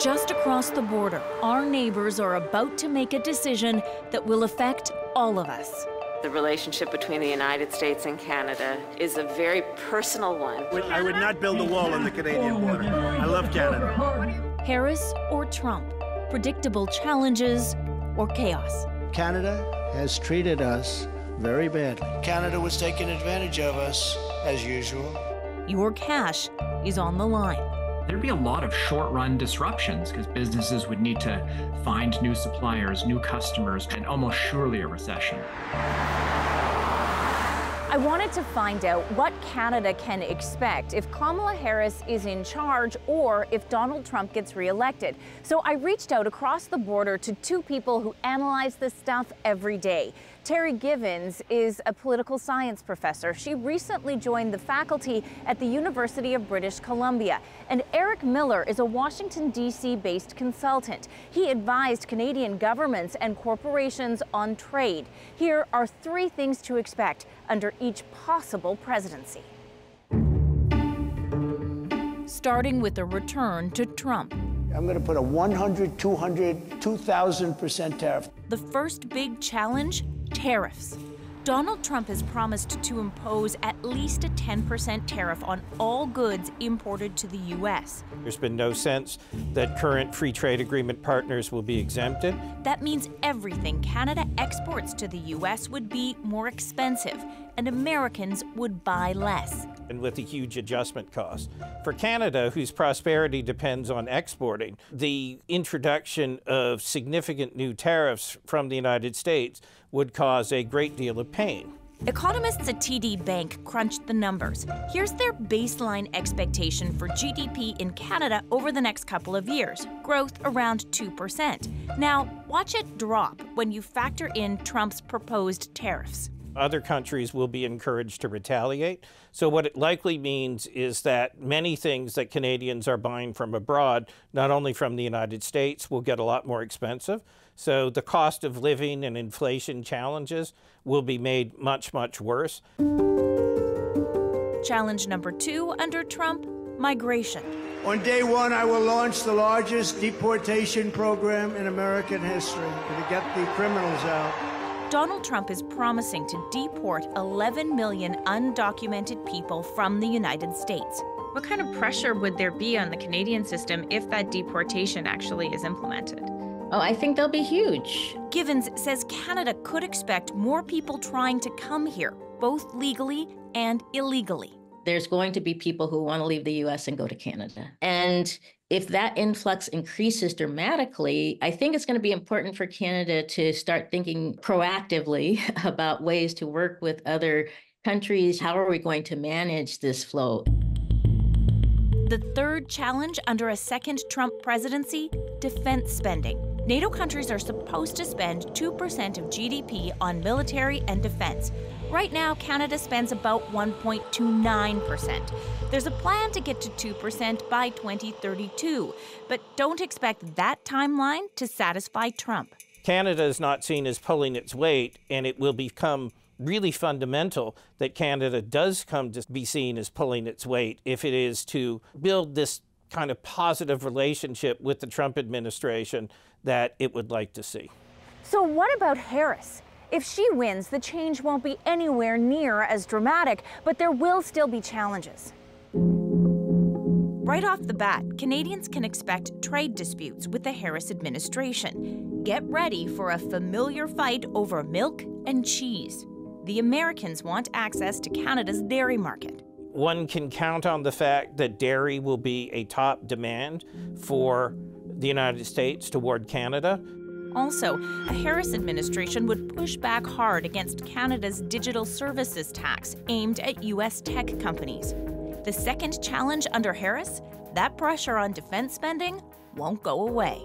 Just across the border, our neighbors are about to make a decision that will affect all of us. The relationship between the United States and Canada is a very personal one. I would not build a wall on the Canadian border. I love Canada. Harris or Trump? Predictable challenges or chaos? Canada has treated us very badly. Canada was taking advantage of us, as usual. Your cash is on the line. There'd be a lot of short-run disruptions because businesses would need to find new suppliers, new customers, and almost surely a recession. I wanted to find out what Canada can expect if Kamala Harris is in charge or if Donald Trump gets reelected. So I reached out across the border to two people who analyze this stuff every day. Terry Givens is a political science professor. She recently joined the faculty at the University of British Columbia. And Eric Miller is a Washington, D.C. based consultant. He advised Canadian governments and corporations on trade. Here are three things to expect under each possible presidency. Starting with a return to Trump. I'm going to put a 100, 200, 2,000% tariff. The first big challenge, tariffs. Donald Trump has promised to impose at least a 10% tariff on all goods imported to the U.S. There's been no sense that current free trade agreement partners will be exempted. That means everything Canada exports to the U.S. would be more expensive, and Americans would buy less. And with a huge adjustment cost. For Canada, whose prosperity depends on exporting, the introduction of significant new tariffs from the United States would cause a great deal of pain. Economists at TD Bank crunched the numbers. Here's their baseline expectation for GDP in Canada over the next couple of years, growth around 2%. Now, watch it drop when you factor in Trump's proposed tariffs. Other countries will be encouraged to retaliate. So what it likely means is that many things that Canadians are buying from abroad, not only from the United States, will get a lot more expensive. So the cost of living and inflation challenges will be made much, much worse. Challenge number 2 under Trump, migration. On day one, I will launch the largest deportation program in American history to get the criminals out. Donald Trump is promising to deport 11 million undocumented people from the United States. What kind of pressure would there be on the Canadian system if that deportation actually is implemented? Oh, I think they'll be huge. Givens says Canada could expect more people trying to come here, both legally and illegally. There's going to be people who want to leave the U.S. and go to Canada. And if that influx increases dramatically, I think it's going to be important for Canada to start thinking proactively about ways to work with other countries. How are we going to manage this flow? The third challenge under a second Trump presidency, defense spending. NATO countries are supposed to spend 2% of GDP on military and defense. Right now, Canada spends about 1.29%. There's a plan to get to 2% by 2032, but don't expect that timeline to satisfy Trump. Canada is not seen as pulling its weight, and it will become really fundamental that Canada does come to be seen as pulling its weight if it is to build this kind of positive relationship with the Trump administration that it would like to see. So what about Harris? If she wins, the change won't be anywhere near as dramatic, but there will still be challenges. Right off the bat, Canadians can expect trade disputes with the Harris administration. Get ready for a familiar fight over milk and cheese. The Americans want access to Canada's dairy market. One can count on the fact that dairy will be a top demand for the United States toward Canada. Also, a Harris administration would push back hard against Canada's digital services tax aimed at U.S. tech companies. The second challenge under Harris, that pressure on defense spending won't go away.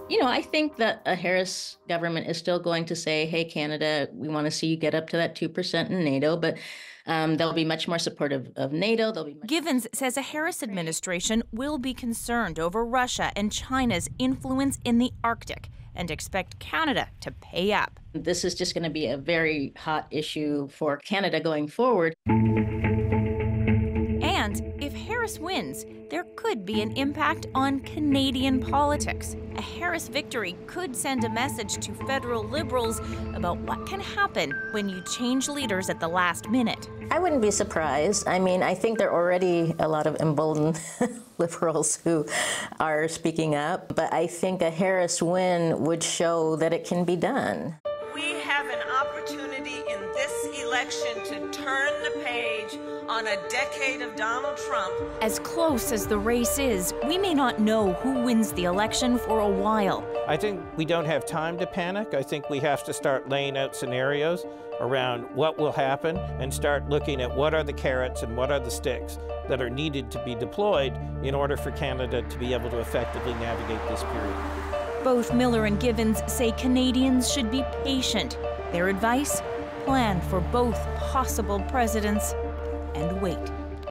You know, I think that a Harris government is still going to say, hey, Canada, we want to see you get up to that 2% in NATO, but they'll be much more supportive of NATO. Givens says a Harris administration will be concerned over Russia and China's influence in the Arctic and expect Canada to pay up. This is just going to be a very hot issue for Canada going forward. And And if Harris wins, there could be an impact on Canadian politics. A Harris victory could send a message to federal Liberals about what can happen when you change leaders at the last minute. I wouldn't be surprised. I mean, I think there are already a lot of emboldened Liberals who are speaking up, but I think a Harris win would show that it can be done. We have an opportunity in this election to turn the page on a decade of Donald Trump. As close as the race is, we may not know who wins the election for a while. I think we don't have time to panic. I think we have to start laying out scenarios around what will happen and start looking at what are the carrots and what are the sticks that are needed to be deployed in order for Canada to be able to effectively navigate this period. Both Miller and Givens say Canadians should be patient. Their advice? Plan for both possible presidents and wait.